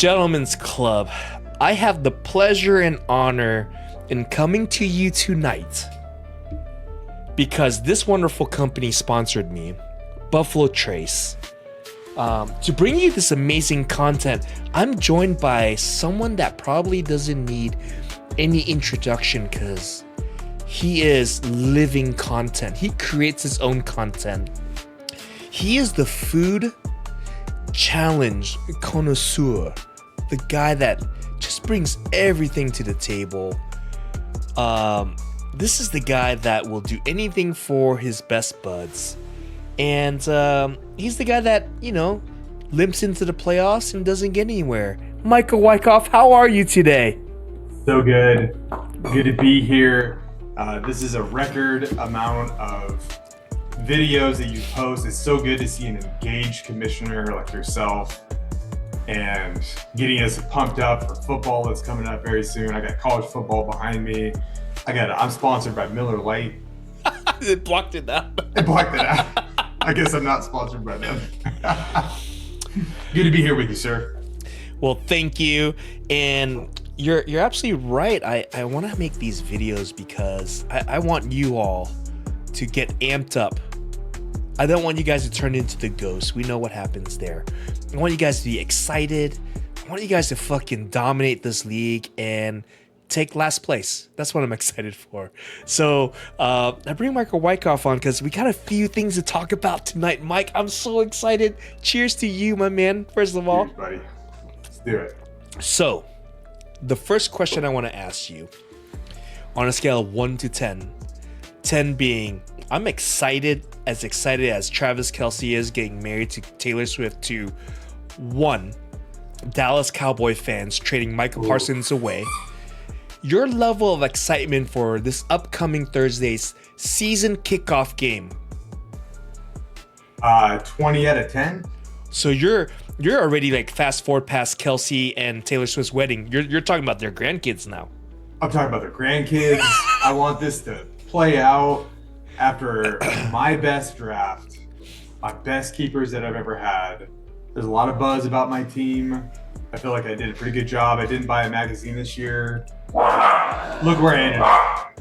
Gentlemen's Club, I have the pleasure and honor in coming to you tonight because this wonderful company sponsored me, Buffalo Trace. To bring you this amazing content, I'm joined by someone that probably doesn't need any introduction because he is living content. He creates his own content. He is the food challenge connoisseur, the guy that just brings everything to the table. This is the guy that will do anything for his best buds. And he's the guy that, limps into the playoffs and doesn't get anywhere. Michael Wicoff, how are you today? So good. Good to be here. This is a record amount of videos that you post. It's so good to see an engaged commissioner like yourself and getting us pumped up for football that's coming up very soon. I got college football behind me. I'm sponsored by Miller Lite. It blocked it out. It blocked it out. I guess I'm not sponsored by them. Good to be here with you, sir. Well, thank you. And you're absolutely right. I want to make these videos because I want you all to get amped up. I don't want you guys to turn into the ghost. We know what happens there. I want you guys to be excited. I want you guys to fucking dominate this league and take last place. That's what I'm excited for. So I bring Michael Wicoff on because we got a few things to talk about tonight. Mike, I'm so excited. Cheers to you, my man, first of all. Cheers, buddy. Let's do it. So the first question I want to ask you, on a scale of 1 to 10, 10 being I'm excited as Travis Kelce is getting married to Taylor Swift, to 1, Dallas Cowboy fans trading Michael Parsons away. Your level of excitement for this upcoming Thursday's season kickoff game. 20 out of 10. So you're already like fast forward past Kelce and Taylor Swift's wedding. You're talking about their grandkids now. I'm talking about their grandkids. I want this to play out after my best draft, my best keepers that I've ever had. There's a lot of buzz about my team. I feel like I did a pretty good job. I didn't buy a magazine this year. Look where I ended up.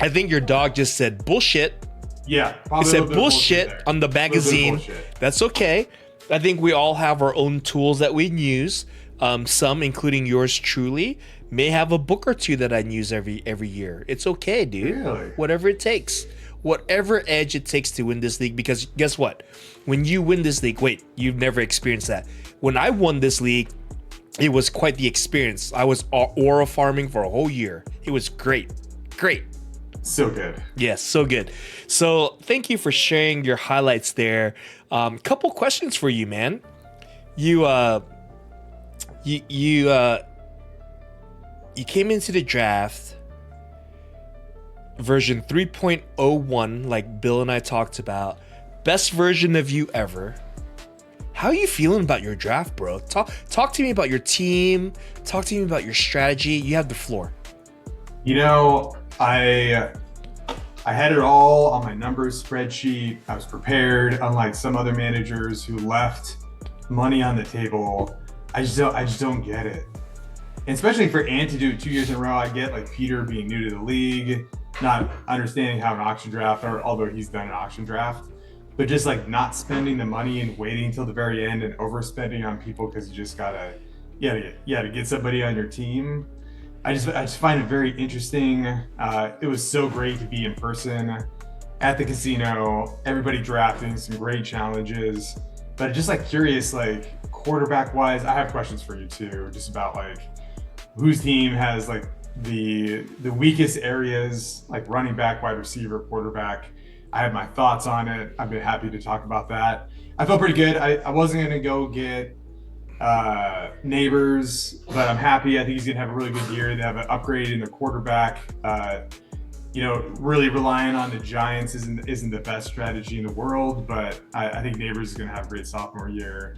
I think your dog just said bullshit. Yeah, he said bullshit on the magazine. That's okay. I think we all have our own tools that we use. Some, including yours truly, may have a book or two that I use every year. It's okay, dude. Really? Whatever it takes. Whatever edge it takes to win this league. Because guess what? When you win this league, wait, you've never experienced that. When I won this league, it was quite the experience. I was aura farming for a whole year. It was great. Great. So good. Yes, so good. So thank you for sharing your highlights there. Couple questions for you, man. You came into the draft version 3.01, like Bill and I talked about. Best version of you ever. How are you feeling about your draft, bro? Talk to me about your team. Talk to me about your strategy. You have the floor. I had it all on my numbers spreadsheet. I was prepared, unlike some other managers who left money on the table. I just don't get it. And especially for Ant to do it 2 years in a row, I get like Peter being new to the league, not understanding how an auction draft, or although he's done an auction draft, but just like not spending the money and waiting till the very end and overspending on people because you just gotta get somebody on your team. I just find it very interesting. It was so great to be in person at the casino, everybody drafting, some great challenges, but just like curious, like quarterback wise, I have questions for you too, just about like whose team has like the weakest areas, like running back, wide receiver, quarterback. I have my thoughts on it. I've been happy to talk about that. I felt pretty good. I wasn't going to go get Neighbors, but I'm happy. I think he's going to have a really good year. They have an upgrade in the quarterback. Really relying on the Giants isn't the best strategy in the world, but I think Neighbors is going to have a great sophomore year.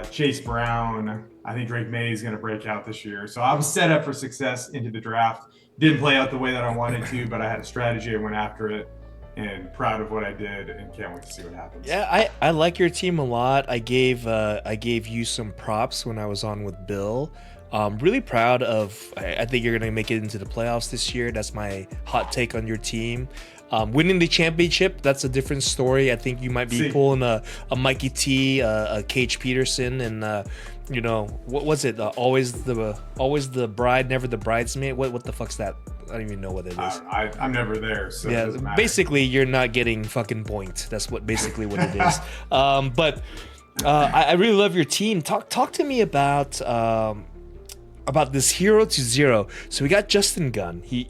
Chase Brown, I think Drake May is going to break out this year. So I was set up for success into the draft. Didn't play out the way that I wanted to, but I had a strategy. I went after it. and proud of what I did, and can't wait to see what happens. Yeah, I like your team a lot. I gave you some props when I was on with Bill. Really proud of. I think you're gonna make it into the playoffs this year. That's my hot take on your team. Winning the championship, that's a different story. I think you might be pulling a Mikey T, a Cage Peterson, and you know, what was it? Always the bride, never the bridesmaid. What the fuck's that? I don't even know what it is. I'm never there, so yeah. it doesn't matter. Basically, you're not getting fucking boinked. That's what it is. But I really love your team. Talk to me about this hero to zero. So we got Justin Gunn. He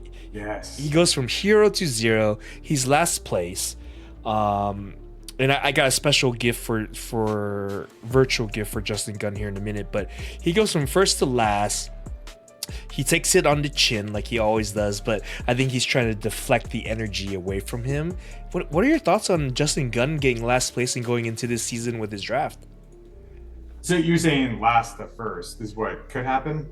goes from hero to zero. He's last place. And I got a special gift for virtual gift for Justin Gunn here in a minute. But he goes from first to last. He takes it on the chin like he always does, but I think he's trying to deflect the energy away from him. What are your thoughts on Justin Gunn getting last place and going into this season with his draft? So you're saying last to first is what could happen?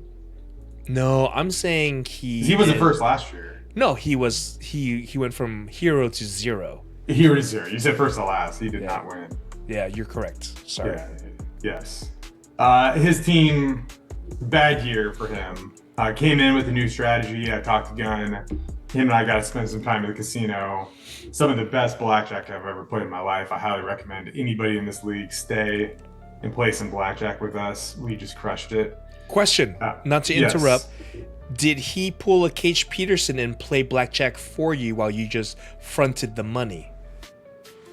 No, I'm saying he wasn't first last year. No, he went from hero to zero. Hero to zero. You said first to last. He did not win. Yeah, you're correct. Sorry. Yeah, yes. His team, bad year for him. Came in with a new strategy. I talked to Gunn. Him and I got to spend some time at the casino. Some of the best blackjack I've ever played in my life. I highly recommend anybody in this league stay and play some blackjack with us. We just crushed it. Question, not to interrupt. Yes. Did he pull a Cage Peterson and play blackjack for you while you just fronted the money?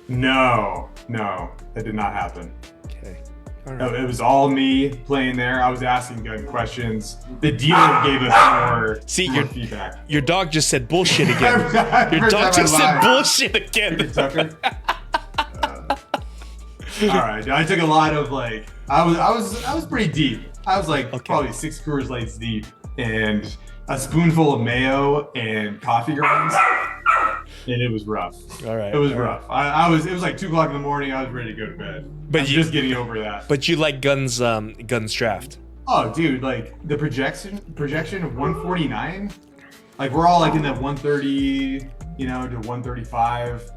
No, that did not happen. Okay. Right. No, it was all me playing there. I was asking Gunn questions. The dealer gave us more feedback. Your dog just said bullshit again. Your dog just said bullshit again. Tucker. All right, I took a lot of I was pretty deep. I was probably 6 Coors Lights deep, and a spoonful of mayo and coffee grounds, and it was rough. All right, it was rough. It was like 2 o'clock in the morning. I was ready to go to bed. But I'm just getting over that. But you like Gunn's draft? Oh, dude, the projection of 149. We're all in that 130, to 135.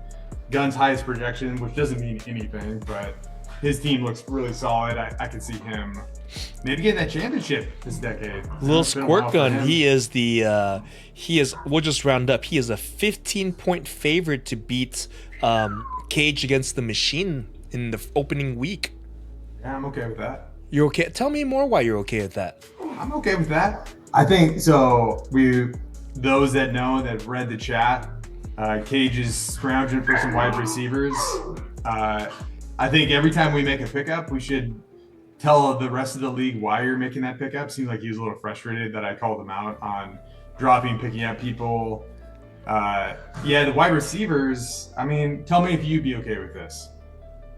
Gunn's highest projection, which doesn't mean anything, but his team looks really solid. I could see him maybe getting that championship this decade. Little Squirt Gun, we'll just round up. He is a 15-point favorite to beat Cage against the Machine in the opening week. Yeah, I'm okay with that. You're okay? Tell me more why you're okay with that. I'm okay with that. I think so. Those that know, that read the chat, Cage is scrounging for some wide receivers. I think every time we make a pickup, we should tell the rest of the league why you're making that pickup. Seems like he was a little frustrated that I called him out on picking up people. The wide receivers, tell me if you'd be okay with this.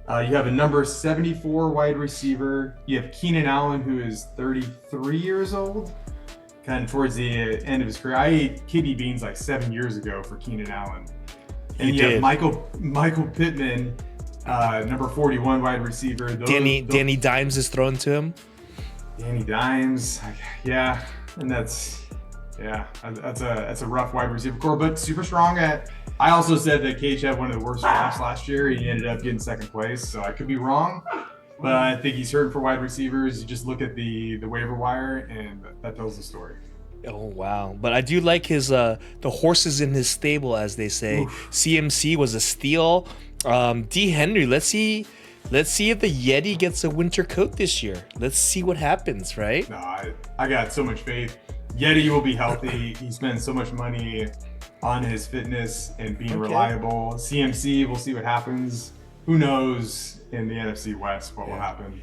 You have a number 74 wide receiver. You have Keenan Allen, who is 33 years old, kind of towards the end of his career. I ate kidney beans 7 years ago for Keenan Allen. And you have Michael Pittman, number 41 wide receiver. Danny Dimes is thrown to him. Danny Dimes, yeah, and that's a rough wide receiver core, but super strong at. I also said that Cage had one of the worst drafts last year. He ended up getting second place, so I could be wrong, but I think he's hurting for wide receivers. You just look at the waiver wire, and that tells the story. Oh wow! But I do like his the horses in his stable, as they say. Oof. CMC was a steal. D. Henry, let's see if the Yeti gets a winter coat this year. Let's see what happens, right? No, I got so much faith. Yeti will be healthy. He spends so much money on his fitness and being reliable. CMC, we'll see what happens. Who knows in the NFC West what will happen,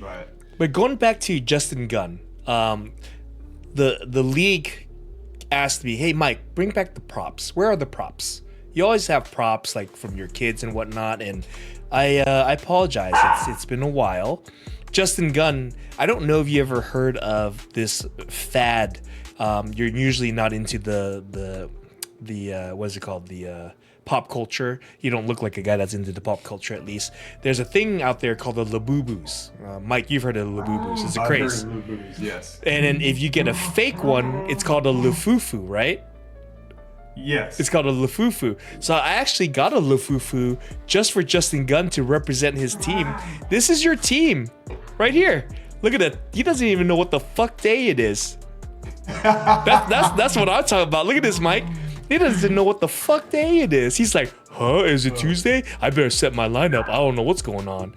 but going back to Justin Gunn, the league asked me, "Hey Mike, bring back the props. Where are the props? You always have props from your kids and whatnot," and I apologize. It's been a while. Justin Gunn, I don't know if you ever heard of this fad. You're usually not into the what is it called? The pop culture. You don't look like a guy that's into the pop culture, at least. There's a thing out there called the Labubus. Mike, you've heard of the Labubus. It's a craze. I've heard of Labubus, yes. And then if you get a fake one, it's called a Lufufu, right? Yes. It's called a Lufufu. So I actually got a Lufufu just for Justin Gunn to represent his team. This is your team right here. Look at that. He doesn't even know what the fuck day it is. That's what I'm talking about. Look at this, Mike. He doesn't know what the fuck day it is. He's like, huh? Is it Tuesday? I better set my lineup. I don't know what's going on.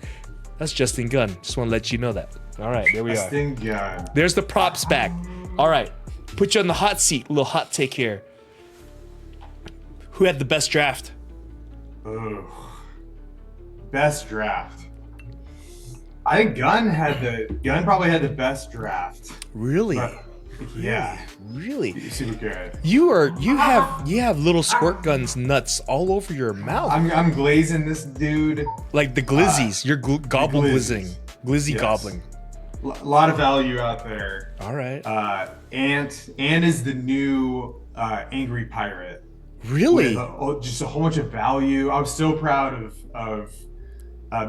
That's Justin Gunn. Just want to let you know that. All right, there we are. Justin Gunn. There's the props back. All right, put you on the hot seat. A little hot take here. Who had the best draft? Ugh. Best draft. I think Gunn probably had the best draft. Really? But, yeah. Really? Super good. You have little squirt guns nuts all over your mouth. I'm glazing this dude. Like the glizzies. You're gobble glizzing. Glizzy Yes. gobbling. A lot of value out there. All right. Ant is the new angry pirate. Really? With just a whole bunch of value. I was so proud of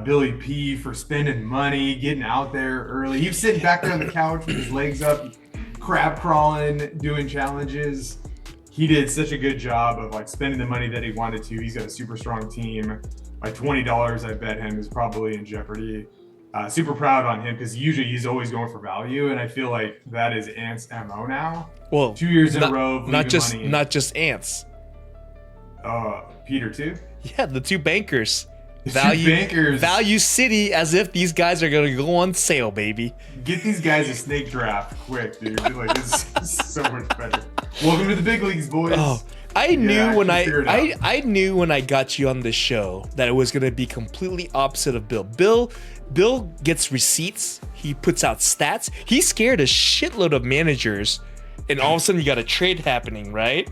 Billy P for spending money, getting out there early. He was sitting back there on the couch with his legs up, crab crawling, doing challenges. He did such a good job of like spending the money that he wanted to. He's got a super strong team. My $20 I bet him is probably in jeopardy. Super proud on him because usually he's always going for value, and I feel like that is Ant's MO now. Well, 2 years in a row, not just ants. Peter too. Yeah, the two bankers. Bankers. Value City, as if these guys are gonna go on sale, baby. Get these guys a snake draft quick, dude. Like this is so much better. Welcome to the big leagues, boys. Oh, I knew when I knew when I got you on this show that it was gonna be completely opposite of Bill. Bill gets receipts. He puts out stats. He scared a shitload of managers, and all of a sudden you got a trade happening, right?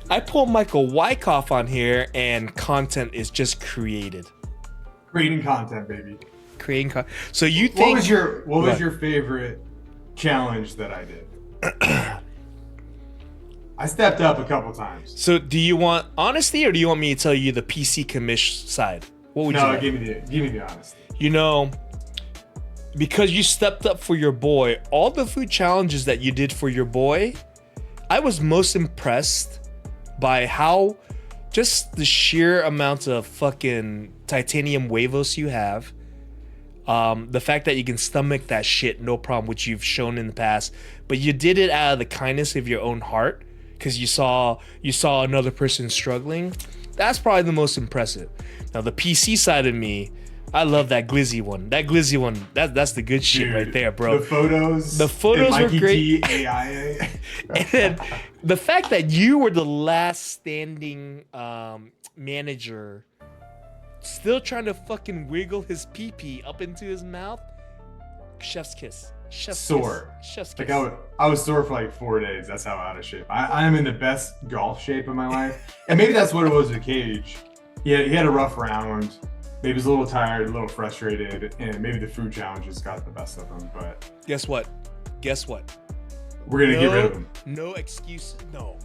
I pull Michael Wicoff on here, and content is just created. Creating content, baby. So you think what was your favorite challenge that I did? I stepped up a couple times. So do you want honesty, or do you want me to tell you the PC commish side? What would you like? give me the honesty. You know, because you stepped up for your boy, all the food challenges that you did for your boy, I was most impressed by how just the sheer amount of fucking titanium huevos you have. The fact that you can stomach that shit, no problem, which you've shown in the past, but you did it out of the kindness of your own heart because you saw another person struggling. That's probably the most impressive. Now the PC side of me, I love that glizzy one. That's the good shit. Dude, right there, bro. The photos were great. AIA. And then the fact that you were the last standing manager, still trying to fucking wiggle his pee-pee up into his mouth. Chef's kiss. Sore. Chef's kiss. Like I was sore for like 4 days. That's how out of shape. I am in the best golf shape of my life. And maybe that's what it was with Cage. He had a rough round. Maybe he was a little tired, a little frustrated, and maybe the food challenges got the best of him. But guess what? We're gonna get rid of him. No excuses. No.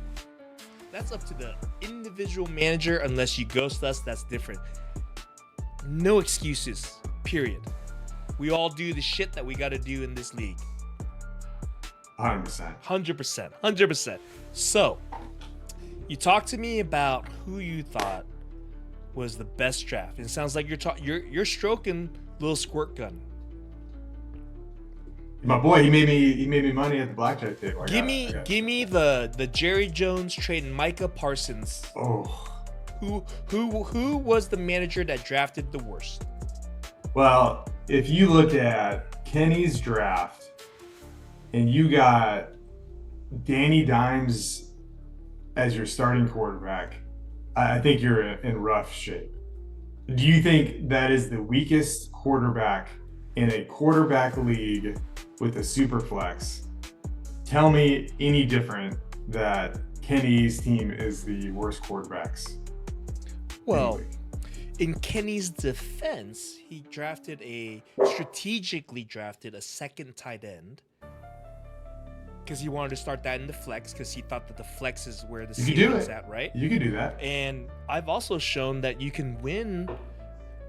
That's up to the individual manager. Unless you ghost us, that's different. No excuses. Period. We all do the shit that we got to do in this league. 100%. 100%. So, you talked to me about who you thought was the best draft. And it sounds like you're stroking little squirt gun. My boy, he made me money at the blackjack table. Give me the Jerry Jones trading Micah Parsons. Oh. Who was the manager that drafted the worst? Well, if you look at Kenny's draft and you got Danny Dimes as your starting quarterback, I think you're in rough shape. Do you think that is the weakest quarterback in a quarterback league with a super flex? Tell me any different that Kenny's team is the worst quarterbacks. Well, in Kenny's defense, he strategically drafted a second tight end because he wanted to start that in the flex because he thought that the flex is where the ceiling is at, right? You can do that. And I've also shown that you can win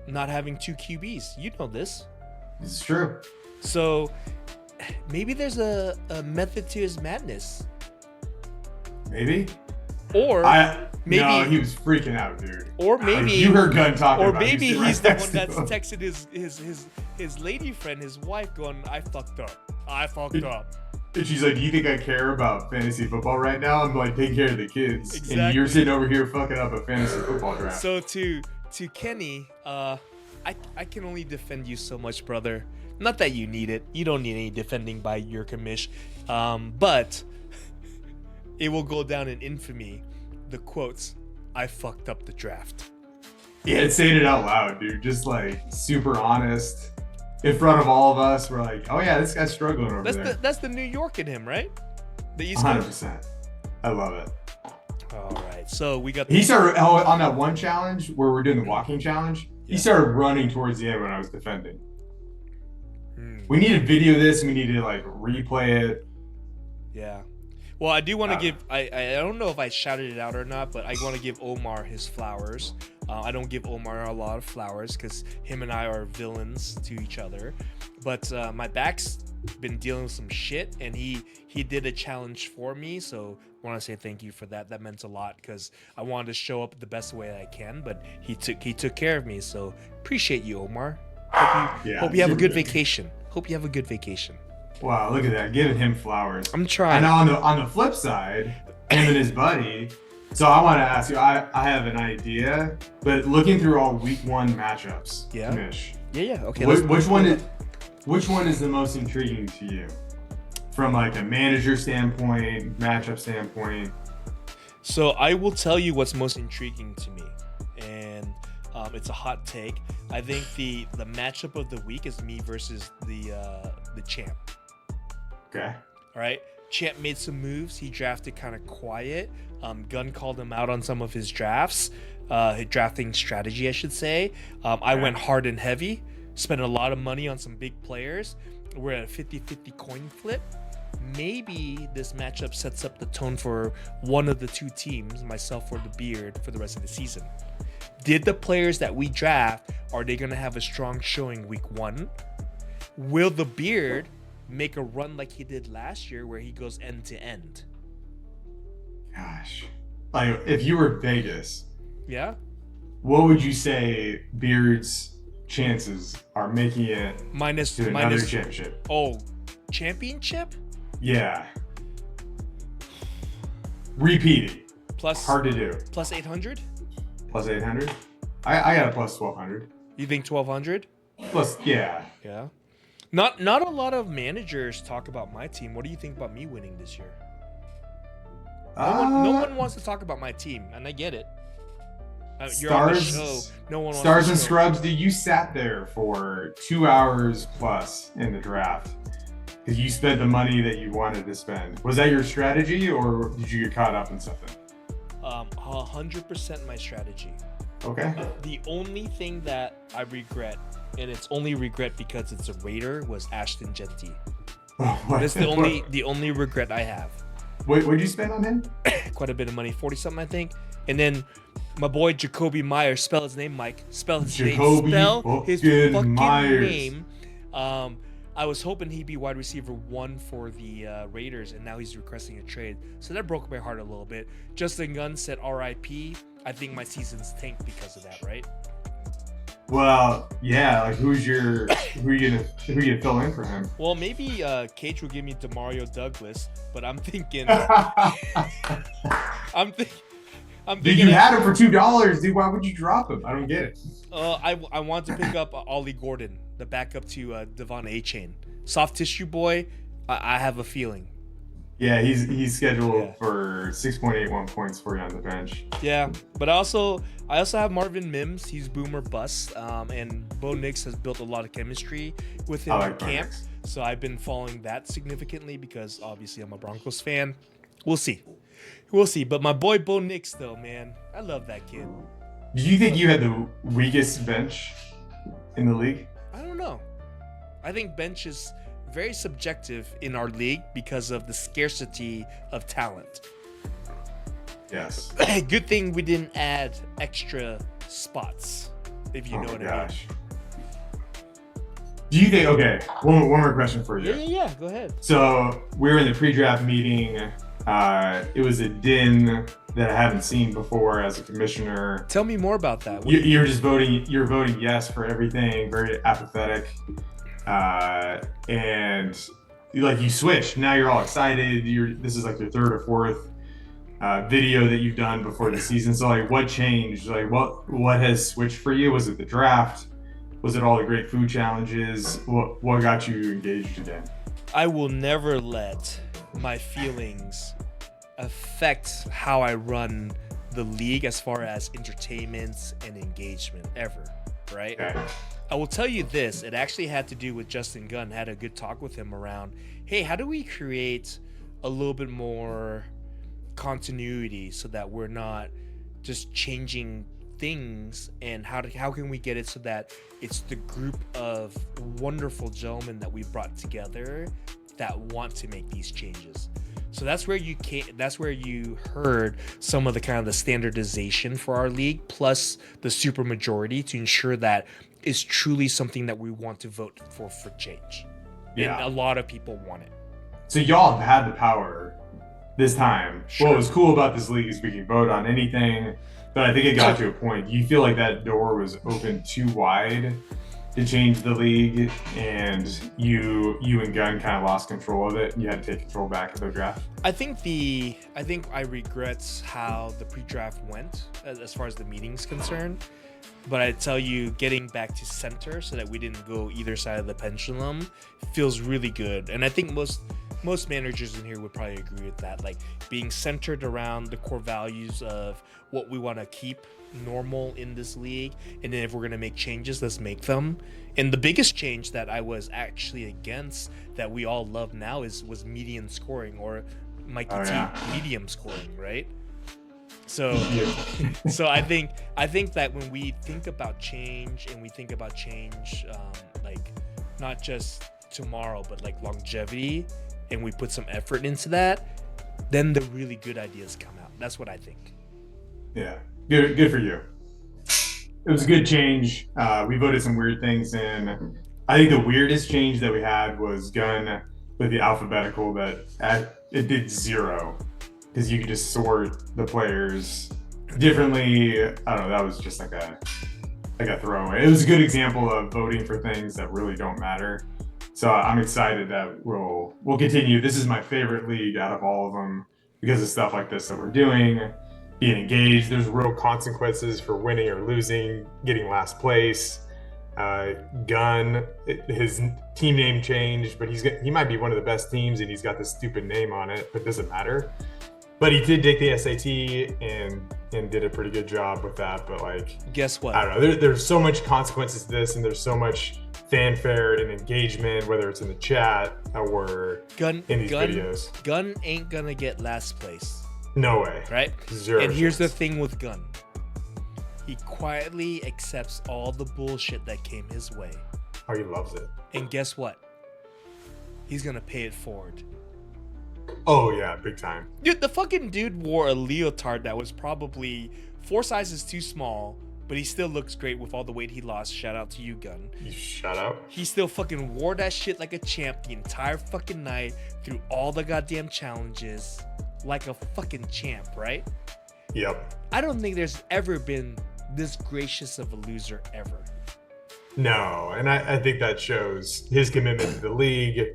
not having two QBs. You know this. It's true. So maybe there's a method to his madness. Maybe. Or maybe no, he was freaking out, dude. Or Like, maybe you heard Gunn talking or about it. maybe He was he's sitting the right one that's next to him. texted his lady friend, his wife, going, "I fucked up. I fucked up." And she's like, "Do you think I care about fantasy football right now? I'm like taking care of the kids, and Exactly. you're sitting over here fucking up a fantasy football draft." So to Kenny, I can only defend you so much, brother. Not that you need it. You don't need any defending by your commish. But it will go down in infamy. The quotes, "I fucked up the draft." Yeah, it's saying it out loud, dude. Just like super honest in front of all of us. We're like, "Oh yeah, this guy's struggling over there." That's the New York in him, right? The East Coast. 100%. I love it. All right, so we got. He started on that one challenge where we're doing the walking challenge. He started running towards the end when I was defending. We need to video this. We need to like replay it. Yeah. Well, I do want to give. I don't know if I shouted it out or not, but I want to give Omar his flowers. I don't give Omar a lot of flowers because him and I are villains to each other. But my back's been dealing with some shit, and he did a challenge for me. So I want to say thank you for that. That meant a lot because I wanted to show up the best way I can. But he took care of me. So appreciate you, Omar. Hope you have a good vacation. Hope you have a good vacation. Wow, look at that, giving him flowers. I'm trying. And on the flip side, him and his buddy. So I want to ask you. I have an idea, but looking through all week 1 matchups, Yeah. Mish, Yeah. Okay. which one is the most intriguing to you, from like a manager standpoint, matchup standpoint? So I will tell you what's most intriguing to me, and it's a hot take. I think the matchup of the week is me versus the champ. Okay. All right, champ made some moves. He drafted kind of quiet. Gunn called him out on some of his drafts, his drafting strategy, I should say. I went hard and heavy, spent a lot of money on some big players. We're at a 50-50 coin flip. Maybe this matchup sets up the tone for one of the two teams, myself or the Beard, for the rest of the season. Did the players that we draft, are they going to have a strong showing week 1? Will the Beard make a run like he did last year where he goes end to end? Gosh, like if you were Vegas, Yeah. what would you say Beard's chances are making it Minus to another championship? Oh, championship? Yeah. Repeating. Plus Hard to do. plus 800? Plus 800? I got a plus 1200. You think 1200? Plus, yeah. Yeah. Not a lot of managers talk about my team. What do you think about me winning this year? No one wants to talk about my team, and I get it. You're on the show. No one wants Stars to and show. Scrubs, dude, you sat there for 2 hours plus in the draft because you spent the money that you wanted to spend. Was that your strategy, or did you get caught up in something? 100% my strategy. Okay. The only thing that I regret, and it's only regret because it's a Raider, was Ashton Genty. That's the only regret I have. What'd you spend on him? Quite a bit of money, 40 something I think. And then my boy Jacoby Myers, spell his name, Mike. Spell his name. Spell his fucking name. I was hoping he'd be wide receiver 1 for the Raiders, and now he's requesting a trade. So that broke my heart a little bit. Justin Gunn said R.I.P. I think my season's tanked because of that, right? Well, yeah. Like, who you gonna fill in for him? Well, maybe Cage will give me Demario Douglas, but I'm thinking. I'm thinking. Dude, you had him for $2, dude. Why would you drop him? I don't get it. I want to pick up Ollie Gordon, the backup to Devon A-Chain. Soft tissue boy. I have a feeling. Yeah, he's scheduled for 6.81 points for you on the bench. Yeah, but I also have Marvin Mims. He's boomer bust, and Bo Nix has built a lot of chemistry with him in camp. So I've been following that significantly because obviously I'm a Broncos fan. We'll see. But my boy Bo Nix, though, man, I love that kid. Do you think you had the weakest bench in the league? I don't know. I think bench is very subjective in our league because of the scarcity of talent. Yes. Good thing we didn't add extra spots, if you know what I mean. Do you think, okay, one more question for you. Yeah, go ahead. So we were in the pre-draft meeting It was a din that I haven't seen before as a commissioner. Tell me more about that. You're just voting. You're voting yes for everything. Very apathetic, and you switch. Now you're all excited. This is like your third or fourth video that you've done before the season. So like, what changed? Like, what has switched for you? Was it the draft? Was it all the great food challenges? What got you engaged again? I will never let my feelings affect how I run the league as far as entertainment and engagement ever, right? Okay. I will tell you this, it actually had to do with Justin Gunn. Had a good talk with him around, hey, how do we create a little bit more continuity so that we're not just changing things, and how can we get it so that it's the group of wonderful gentlemen that we brought together that want to make these changes. So that's where you heard some of the kind of the standardization for our league, plus the super majority, to ensure that it's truly something that we want to vote for change. Yeah. And a lot of people want it. So y'all have had the power this time. Sure. What was cool about this league is we can vote on anything, but I think it got to a point. Do you feel like that door was open too wide to change the league, and you and Gunn kind of lost control of it, and you had to take control back of the draft? I think I regret how the pre-draft went as far as the meeting's concerned. But I tell you, getting back to center so that we didn't go either side of the pendulum feels really good. And I think most managers in here would probably agree with that. Like, being centered around the core values of what we want to keep normal in this league, and then if we're going to make changes, let's make them. And the biggest change that I was actually against, that we all love now, was median scoring, or Mikey medium scoring, right? So I think that when we think about change, and we think about change like not just tomorrow but like longevity, and we put some effort into that, then the really good ideas come out. That's what I think. Yeah, good for you. It was a good change. We voted some weird things in. I think the weirdest change that we had was Gunn with the alphabetical, that it did 0, because you could just sort the players differently. I don't know, that was just like a throwaway. It was a good example of voting for things that really don't matter. So I'm excited that we'll continue. This is my favorite league out of all of them because of stuff like this that we're doing. Being engaged, there's real consequences for winning or losing, getting last place. Gunn, his team name changed, but he might be one of the best teams, and he's got this stupid name on it, but it doesn't matter. But he did take the SAT and did a pretty good job with that. But like, guess what? I don't know. There's so much consequences to this, and there's so much fanfare and engagement, whether it's in the chat or in these videos. Gunn ain't gonna get last place. No way. Right? 0 And here's the chance. thing with Gunn. He quietly accepts all the bullshit that came his way. Oh, he loves it. And guess what? He's gonna pay it forward. Oh yeah, big time. Dude, the fucking dude wore a leotard that was probably 4 sizes too small, but he still looks great with all the weight he lost. Shout out to you, Gunn. You shout out. He still fucking wore that shit like a champ the entire fucking night, through all the goddamn challenges, like a fucking champ, right? Yep. I don't think there's ever been this gracious of a loser ever. No, and I think that shows his commitment to the league,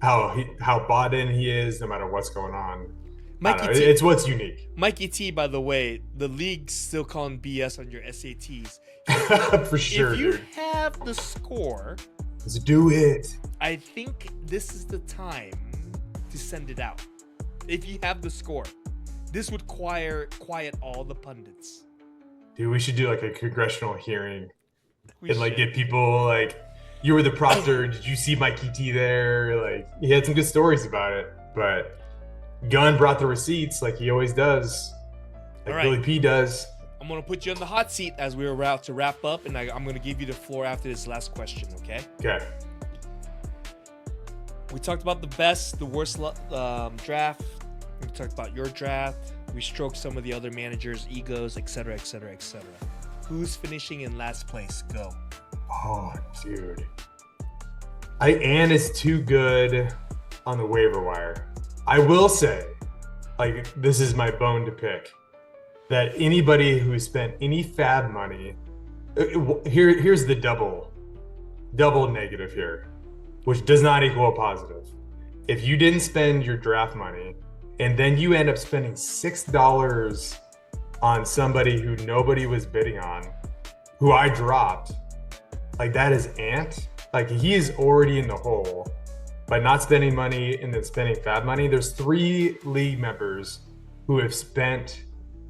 how bought in he is, no matter what's going on. It's what's unique. Mikey T, by the way, the league's still calling BS on your SATs. For sure, if you dude. have the score, Let's do it. I think this is the time to send it out. If you have the score, this would quiet all the pundits. Dude, we should do like a congressional hearing and like should. get people like, you were the proctor. Did you see Mikey T there? Like, he had some good stories about it, but Gunn brought the receipts like he always does, like All right. Billy P does. I'm going to put you on the hot seat as we're about to wrap up, and I'm going to give you the floor after this last question, okay? Okay. We talked about the best, the worst draft. We talked about your draft. We stroked some of the other managers' egos, etc., etc., etc. Who's finishing in last place? Go. Oh, dude. Ann is too good on the waiver wire. I will say, like this is my bone to pick, that anybody who spent any fab money, here's the double negative here, which does not equal a positive. If you didn't spend your draft money and then you end up spending $6 on somebody who nobody was bidding on, who I dropped, like that is Ant. Like he is already in the hole by not spending money and then spending fab money. There's 3 league members who have spent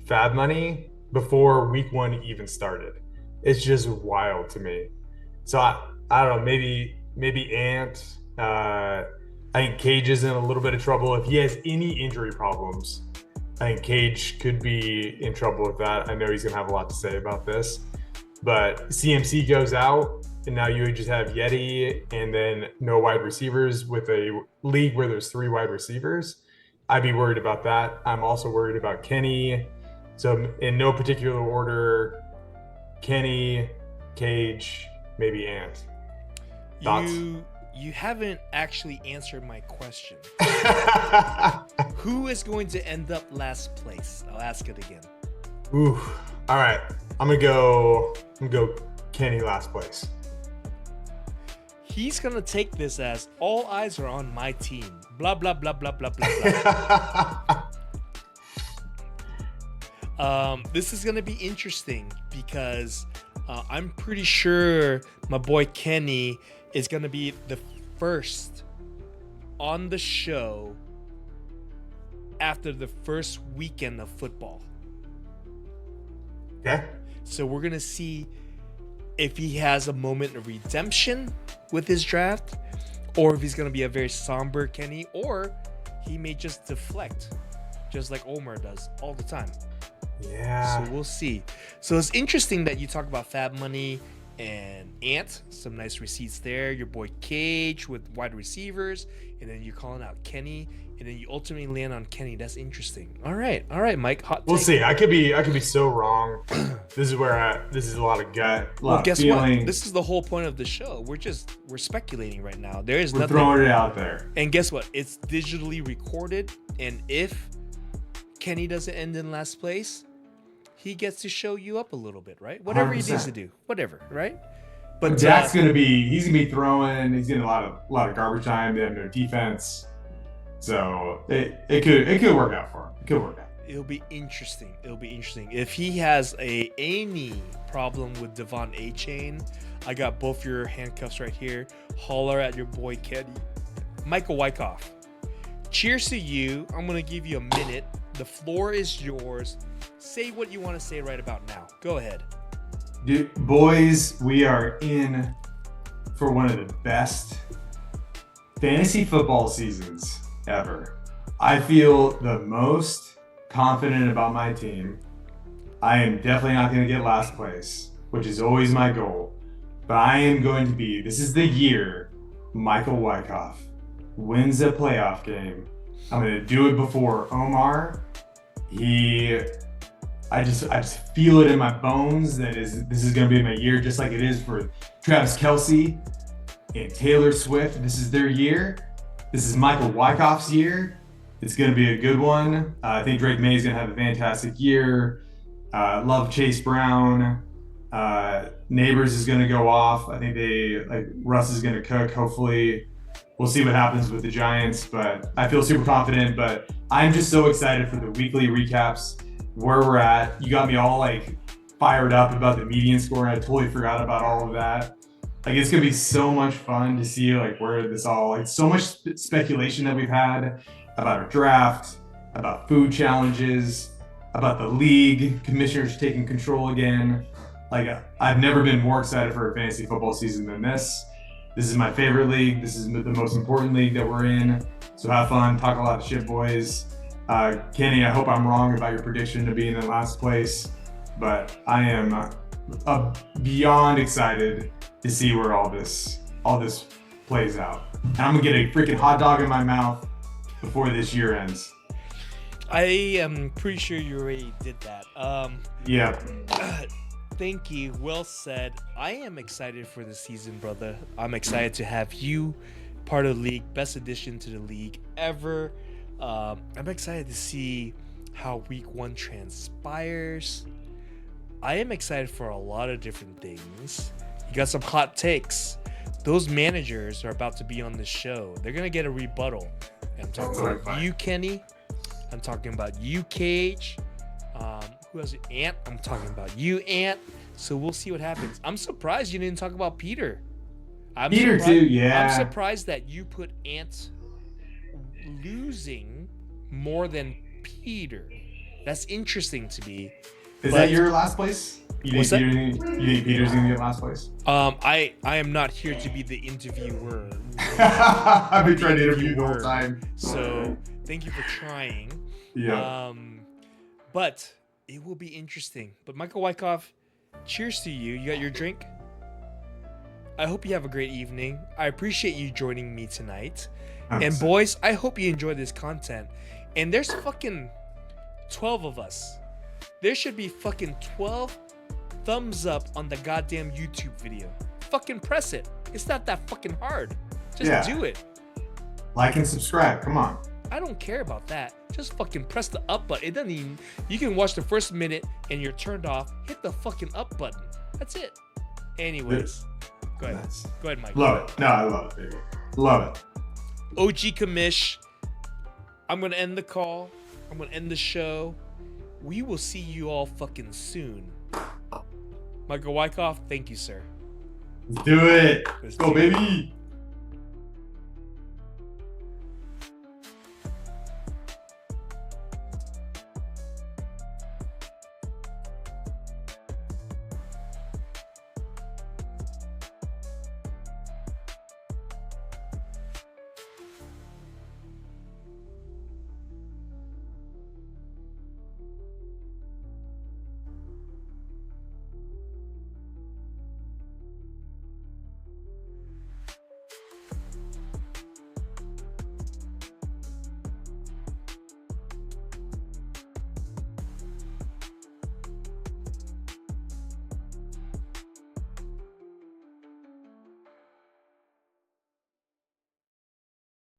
fab money before week 1 even started. It's just wild to me. So I don't know, maybe Ant. I think Cage is in a little bit of trouble. If he has any injury problems, I think Cage could be in trouble with that. I know he's gonna have a lot to say about this. But CMC goes out, and now you just have Yeti and then no wide receivers with a league where there's 3 wide receivers. I'd be worried about that. I'm also worried about Kenny. So in no particular order, Kenny, Cage, maybe Ant. Thoughts? You haven't actually answered my question. Who is going to end up last place? I'll ask it again. Ooh. All right. I'm gonna go Kenny last place. He's gonna take this as all eyes are on my team. Blah blah blah blah blah blah blah. This is gonna be interesting because I'm pretty sure my boy Kenny is gonna be the first on the show after the first weekend of football. Okay. So we're gonna see if he has a moment of redemption with his draft, or if he's gonna be a very somber Kenny, or he may just deflect, just like Omar does all the time. Yeah. So we'll see. So it's interesting that you talk about fab money and Ant, some nice receipts there. Your boy Cage with wide receivers, and then you're calling out Kenny, and then you ultimately land on Kenny. That's interesting. All right, Mike. Hot take. We'll see. I could be so wrong. This is a lot of gut. Well, guess what? This is the whole point of the show. We're speculating right now. There is nothing. We're throwing it out there. And guess what? It's digitally recorded, and if Kenny doesn't end in last place, he gets to show you up a little bit, right? Whatever 100%. He needs to do, whatever, right? But Dak's gonna be throwing. He's getting a lot of garbage time. They have no defense, so it could work out for him. It could work out. It'll be interesting. If he has any problem with Devon A-Chain, I got both your handcuffs right here. Holler at your boy Kenny. Michael Wicoff. Cheers to you. I'm gonna give you a minute. The floor is yours. Say what you want to say right about now. Go ahead. Dude, boys, we are in for one of the best fantasy football seasons ever. I feel the most confident about my team. I am definitely not going to get last place, which is always my goal. But I am going to be, this is the year Michael Wicoff wins a playoff game. I'm going to do it before Omar. I just feel it in my bones that this is going to be my year, just like it is for Travis Kelce and Taylor Swift. This is their year. This is Michael Wyckoff's year. It's going to be a good one. I think Drake May is going to have a fantastic year. Love Chase Brown. Neighbors is going to go off. I think Russ is going to cook. Hopefully, we'll see what happens with the Giants, but I feel super confident. But I'm just so excited for the weekly recaps, where we're at. You got me all fired up about the median score. I totally forgot about all of that. It's gonna be so much fun to see where this all, so much speculation that we've had about our draft, about food challenges, about the league commissioners taking control again. I've never been more excited for a fantasy football season than this. This is my favorite league. This is the most important league that we're in. So have fun, talk a lot of shit, boys. Kenny, I hope I'm wrong about your prediction to be in the last place, but I am beyond excited to see where all this plays out. And I'm gonna get a freaking hot dog in my mouth before this year ends. I am pretty sure you already did that. Yeah. Thank you. Well said. I am excited for the season, brother. I'm excited to have you part of the league. Best addition to the league ever. I'm excited to see how week 1 transpires. I am excited for a lot of different things. You got some hot takes. Those managers are about to be on the show. They're gonna get a rebuttal. And I'm talking about you, Kenny. I'm talking about you, Cage. Who else? Ant. I'm talking about you, Ant. So we'll see what happens. I'm surprised you didn't talk about Peter. Peter too, yeah. I'm surprised that you put Ant losing more than Peter. That's interesting to me. Is that your last place? You think Peter's gonna get last place? I am not here to be the interviewer. I've been trying to interview the whole time. So thank you for trying. Yeah. But it will be interesting. But Michael Wicoff, cheers to you. You got your drink? I hope you have a great evening. I appreciate you joining me tonight. And boys, I hope you enjoy this content. And there's fucking 12 of us. There should be fucking 12 thumbs up on the goddamn YouTube video. Fucking press it. It's not that fucking hard. Just do it. Like and subscribe. Come on. I don't care about that. Just fucking press the up button. It doesn't even. You can watch the first minute and you're turned off. Hit the fucking up button. That's it. Anyways, go ahead. Go ahead, Mike. Love it. No, I love it, baby. Love it. OG Commish. I'm gonna end the call. I'm gonna end the show. We will see you all fucking soon. Michael Wyckoff, thank you, sir. Let's do it. Let's go, baby.